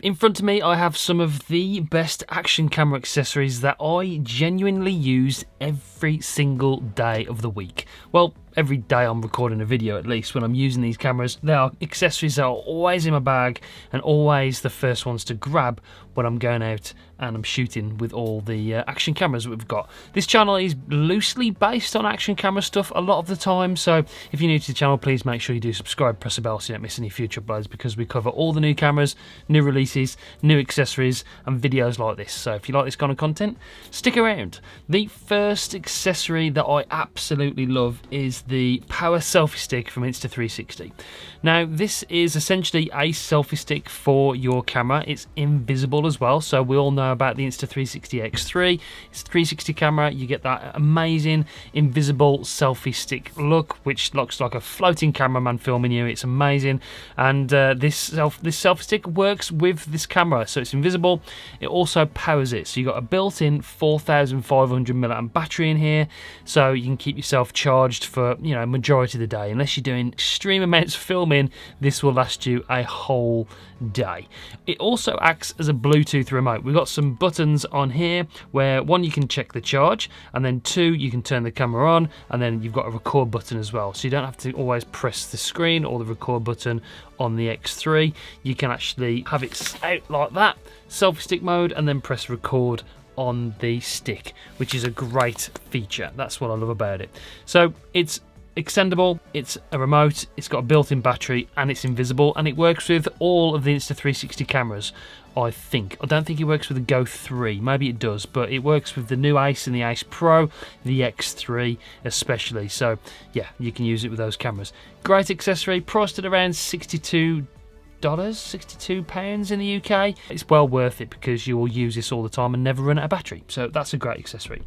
In front of me, I have some of the best action camera accessories that I genuinely use every single day of the week. Well, every day I'm recording a video, at least when I'm using these cameras. They are accessories that are always in my bag and always the first ones to grab when I'm going out and I'm shooting with all the action cameras that we've got. This channel is loosely based on action camera stuff a lot of the time, so if you're new to the channel, please make sure you do subscribe, press the bell so you don't miss any future uploads, because we cover all the new cameras, new releases, new accessories and videos like this. So if you like this kind of content, stick around. The first accessory that I absolutely love is the power selfie stick from Insta360. Now this is essentially a selfie stick for your camera. It's invisible as well, so we all know about the Insta360 X3. It's a 360 camera. You get that amazing invisible selfie stick look, which looks like a floating cameraman filming you. It's amazing, and this selfie stick works with this camera, so it's invisible. It also powers it, so you got a built-in 4,500 mAh battery in here, so you can keep yourself charged for majority of the day. Unless you're doing extreme amounts of filming, this will last you a whole day. It also acts as a Bluetooth remote. We've got some buttons on here where one, you can check the charge, and then two, you can turn the camera on, and then you've got a record button as well, so you don't have to always press the screen or the record button on the X3. You can actually have it out like that, selfie stick mode, and then press record on the stick, which is a great feature. That's what I love about it. So it's extendable, it's a remote, it's got a built-in battery, and it's invisible, and it works with all of the Insta360 cameras, I think. I don't think it works with the Go 3, maybe it does, but it works with the new Ace and the Ace Pro, the X3 especially, so yeah, you can use it with those cameras. Great accessory, priced at around £62 £62 in the UK. It's well worth it because you will use this all the time and never run out of battery, so that's a great accessory.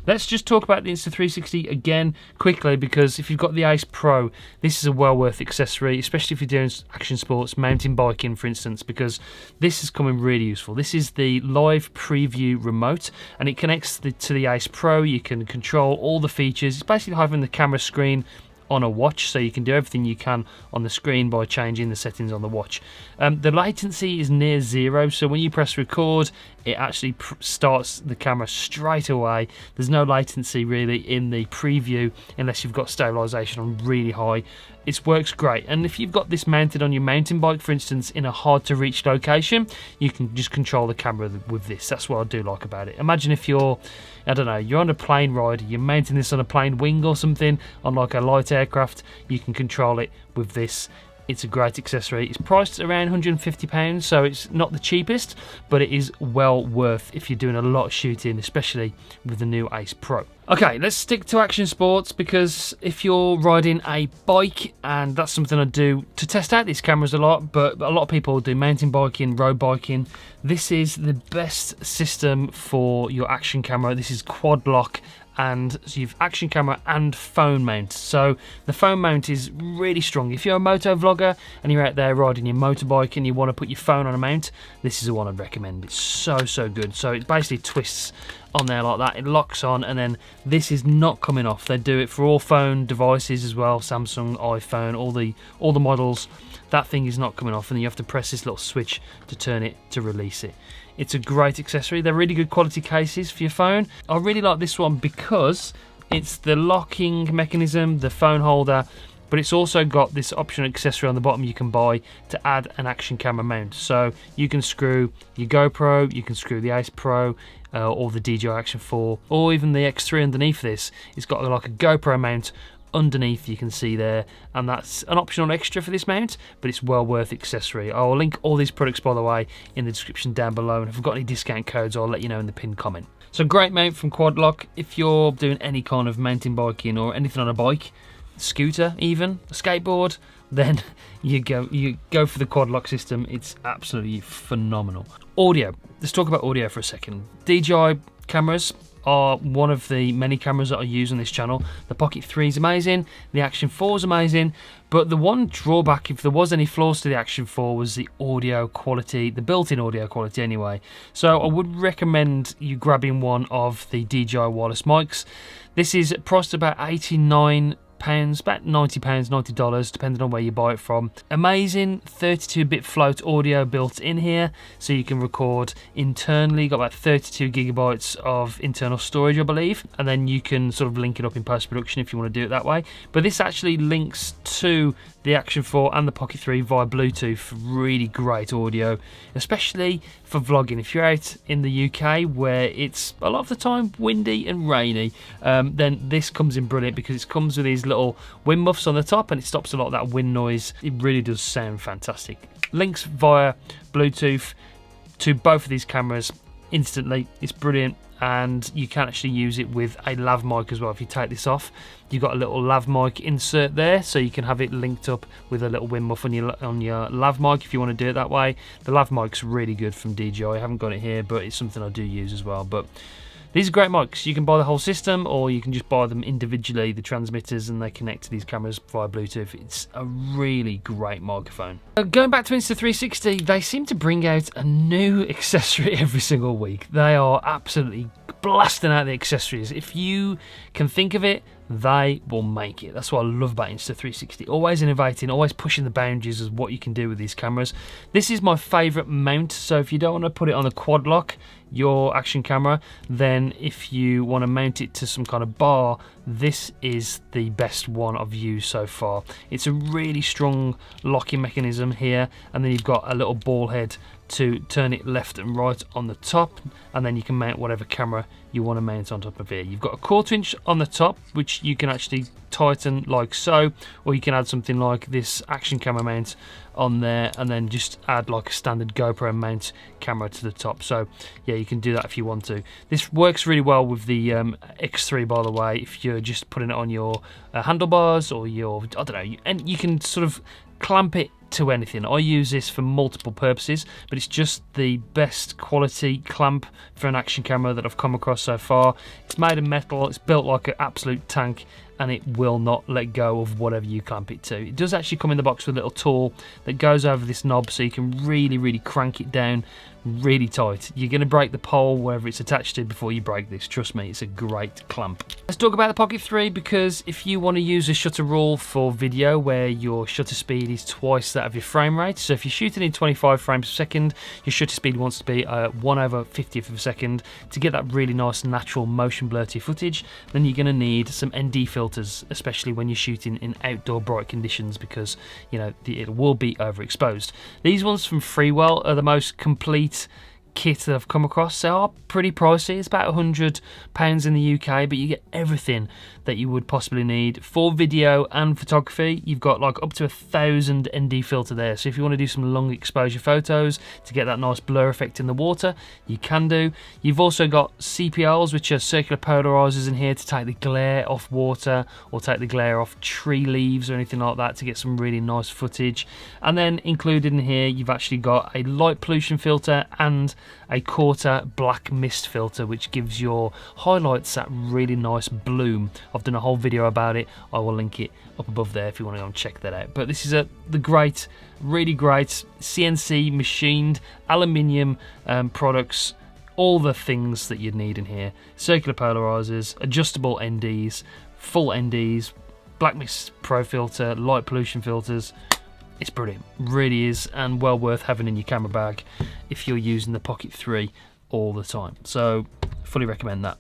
Let's just talk about the Insta360 again quickly, because if you've got the Ace Pro, this is a well worth accessory, especially if you're doing action sports, mountain biking for instance, because this is coming really useful. This is the live preview remote, and it connects to the Ace Pro. You can control all the features. It's basically having the camera screen on a watch, so you can do everything you can on the screen by changing the settings on the watch. The latency is near zero, so when you press record, it actually starts the camera straight away. There's no latency really in the preview unless you've got stabilization on really high. It works great, and if you've got this mounted on your mountain bike, for instance, in a hard to reach location, you can just control the camera with this. That's what I do like about it. Imagine if you're, I don't know, you're on a plane ride, you're mounting this on a plane wing or something, on like a light aircraft, you can control it with this. It's a great accessory. It's priced around £150, so it's not the cheapest, but it is well worth if you're doing a lot of shooting, especially with the new Ace Pro. Okay, let's stick to action sports, because if you're riding a bike, and that's something I do to test out these cameras a lot, but a lot of people do mountain biking, road biking, this is the best system for your action camera. This is QUADLOCK, and so you've action camera and phone mount. So the phone mount is really strong. If you're a moto vlogger and you're out there riding your motorbike and you want to put your phone on a mount, this is the one I'd recommend. It's so good. So it basically twists on there like that, it locks on, and then this is not coming off. They do it for all phone devices as well, Samsung, iPhone, all the models. That thing is not coming off, and then you have to press this little switch to turn it to release it. It's a great accessory. They're really good quality cases for your phone. I really like this one because it's the locking mechanism, the phone holder, but it's also got this optional accessory on the bottom you can buy to add an action camera mount. So you can screw your GoPro, you can screw the Ace Pro, or the DJI Action 4, or even the X3 underneath this. It's got like a GoPro mount underneath, you can see there, and that's an optional extra for this mount, but it's well worth accessory. I'll link all these products, by the way, in the description down below, and if I've got any discount codes, I'll let you know in the pinned comment. So great mount from QUADLOCK. If you're doing any kind of mountain biking or anything on a bike, scooter even, a skateboard, then you go for the QUADLOCK system. It's absolutely phenomenal. Audio, let's talk about audio for a second. DJI cameras are one of the many cameras that I use on this channel. The Pocket 3 is amazing, the Action 4 is amazing, but the one drawback, if there was any flaws to the Action 4, was the audio quality, the built-in audio quality anyway. So I would recommend you grabbing one of the DJI wireless mics. This is priced about £89 £100, about £90, $90, depending on where you buy it from. Amazing 32-bit float audio built in here, so you can record internally. Got about 32 gigabytes of internal storage, I believe, and then you can sort of link it up in post-production if you want to do it that way. But this actually links to the Action 4 and the Pocket 3 via Bluetooth. Really great audio, especially for vlogging. If you're out in the UK where it's a lot of the time windy and rainy, then this comes in brilliant because it comes with these little wind muffs on the top and it stops a lot of that wind noise. It really does sound fantastic. Links via Bluetooth to both of these cameras instantly. It's brilliant, and you can actually use it with a lav mic as well. If you take this off, you've got a little lav mic insert there, so you can have it linked up with a little wind muff on your lav mic if you want to do it that way. The lav mic's really good from DJI. I haven't got it here, but it's something I do use as well. But these are great mics. You can buy the whole system, or you can just buy them individually, the transmitters, and they connect to these cameras via Bluetooth. It's a really great microphone. Going back to Insta360, they seem to bring out a new accessory every single week. They are absolutely blasting out the accessories. If you can think of it, they will make it. That's what I love about Insta360. Always innovating, always pushing the boundaries of what you can do with these cameras. This is my favourite mount, so if you don't want to put it on a quad lock, your action camera, then if you want to mount it to some kind of bar, this is the best one I've used so far. It's a really strong locking mechanism here, and then you've got a little ball head to turn it left and right on the top, and then you can mount whatever camera you want to mount on top of here. You've got a 1/4 inch on the top, which you can actually tighten like so, or you can add something like this action camera mount on there, and then just add like a standard GoPro mount camera to the top. So yeah, you can do that if you want to. This works really well with the X3, by the way, if you're just putting it on your handlebars or your, I don't know, and you can sort of clamp it to anything. I use this for multiple purposes, but it's just the best quality clamp for an action camera that I've come across so far. It's made of metal, it's built like an absolute tank, and it will not let go of whatever you clamp it to. It does actually come in the box with a little tool that goes over this knob, so you can really crank it down really tight. You're going to break the pole wherever it's attached to before you break this. Trust me, it's a great clamp. Let's talk about the Pocket 3, because if you want to use a shutter rule for video where your shutter speed is twice that of your frame rate, so if you're shooting in 25 frames per second, your shutter speed wants to be 1/50th of a second to get that really nice natural motion blur to your footage, then you're going to need some ND filters, especially when you're shooting in outdoor bright conditions, because you know it will be overexposed. These ones from Freewell are the most complete kit that I've come across. They are pretty pricey. It's about £100 in the UK, but you get everything that you would possibly need for video and photography. You've got like up to 1,000 ND filter there, so if you want to do some long exposure photos to get that nice blur effect in the water, you can do. You've also got CPLs, which are circular polarizers, in here to take the glare off water or take the glare off tree leaves or anything like that to get some really nice footage. And then included in here, you've actually got a light pollution filter and a 1/4 black mist filter, which gives your highlights that really nice bloom. I've done a whole video about it. I will link it up above there if you want to go and check that out. But this is the really great CNC machined aluminium products. All the things that you'd need in here: circular polarizers, adjustable NDs, full NDs, black mist pro filter, light pollution filters. It's brilliant, really is, and well worth having in your camera bag if you're using the Pocket 3 all the time. So fully recommend that.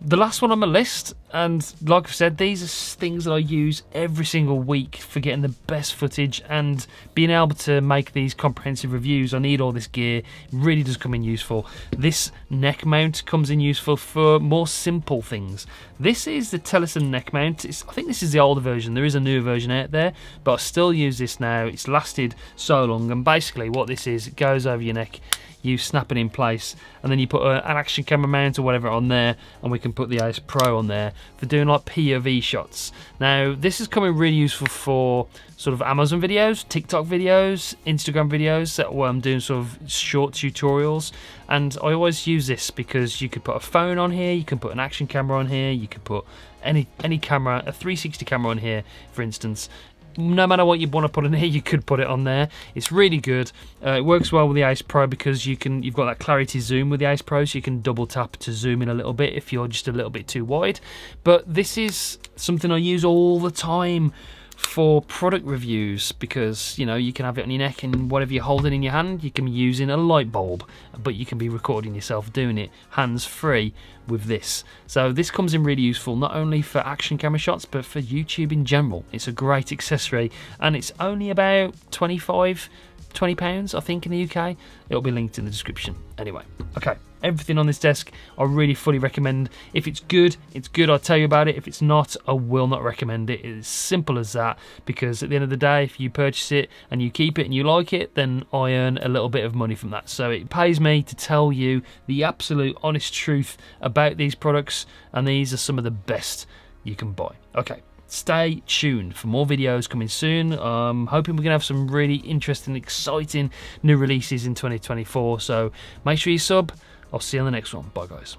The last one on my list, and like I've said, these are things that I use every single week for getting the best footage and being able to make these comprehensive reviews. I need all this gear. It really does come in useful. This neck mount comes in useful for more simple things. This is the TELESIN neck mount. I think this is the older version. There is a newer version out there, but I still use this now. It's lasted so long, and basically what this is, it goes over your neck, you snap it in place, and then you put an action camera mount or whatever on there, and we can put the ACE Pro on there for doing like POV shots. Now this is coming really useful for sort of Amazon videos, TikTok videos, Instagram videos where I'm doing sort of short tutorials, and I always use this because you could put a phone on here, you can put an action camera on here, you could put any camera, a 360 camera on here for instance. no matter what you want to put in here, you could put it on there. It's really good. It works well with the Ace Pro because you've got that clarity zoom with the Ace Pro, so you can double tap to zoom in a little bit if you're just a little bit too wide. But this is something I use all the time for product reviews, because you know, you can have it on your neck and whatever you're holding in your hand, you can be using a light bulb, but you can be recording yourself doing it hands free with this. So this comes in really useful, not only for action camera shots but for YouTube in general. It's a great accessory, and it's only about £20 I think in the UK. It'll be linked in the description. Anyway, okay, everything on this desk I really fully recommend. If it's good, it's good, I'll tell you about it. If it's not, I will not recommend it. It's simple as that, because at the end of the day, if you purchase it and you keep it and you like it, then I earn a little bit of money from that. So it pays me to tell you the absolute honest truth about these products, and these are some of the best you can buy. Okay, stay tuned for more videos coming soon. I'm hoping we're going to have some really interesting, exciting new releases in 2024. So make sure you sub. I'll see you on the next one. Bye, guys.